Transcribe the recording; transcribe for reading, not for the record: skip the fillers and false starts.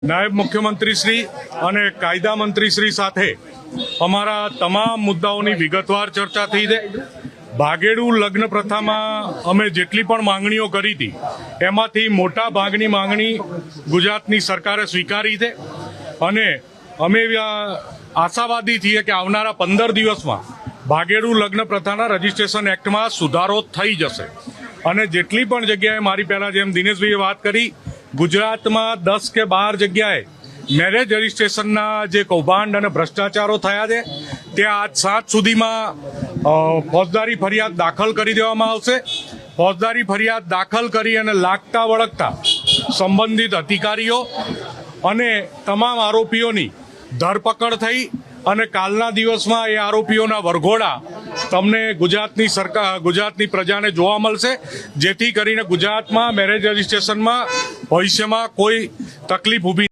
નાયબ મુખ્યમંત્રી શ્રી અને કાયદા મંત્રી શ્રી સાથે અમારા તમામ મુદ્દાઓની વિગતવાર ચર્ચા થઈ છે। ભાગેડુ લગ્ન પ્રથામાં અમે જેટલી પણ માંગણીઓ કરી હતી એમાંથી મોટા ભાગની માંગણી ગુજરાતની સરકારે સ્વીકારી છે અને અમે આશાવાદી છીએ કે આવનારા 15 દિવસમાં ભાગેડુ લગ્ન પ્રથાના રજીસ્ટ્રેશન એક્ટમાં સુધારો થઈ જશે અને જેટલી પણ જગ્યાએ મારી પહેલા જેમ દિનેશભાઈએ વાત કરી ગુજરાતમાં 10 કે 12 જગ્યાએ મેરેજ રજીસ્ટ્રેશનના જે કૌભાંડ અને ભ્રષ્ટાચારો થયા છે ત્યાં આજ સાંજ સુધીમાં ફોજદારી ફરિયાદ દાખલ કરી દેવામાં આવશે। ફોજદારી ફરિયાદ દાખલ કરી અને લાગતા વળગતા સંબંધિત અધિકારીઓ અને તમામ આરોપીઓની ધરપકડ થઈ અને કાલના દિવસમાં એ આરોપીઓના વરઘોડા તમને ગુજરાતની પ્રજાને જોવા મળશે, જેથી કરીને ગુજરાતમાં મેરેજ રજીસ્ટ્રેશનમાં ભવિષ્યમાં કોઈ તકલીફ ઊભી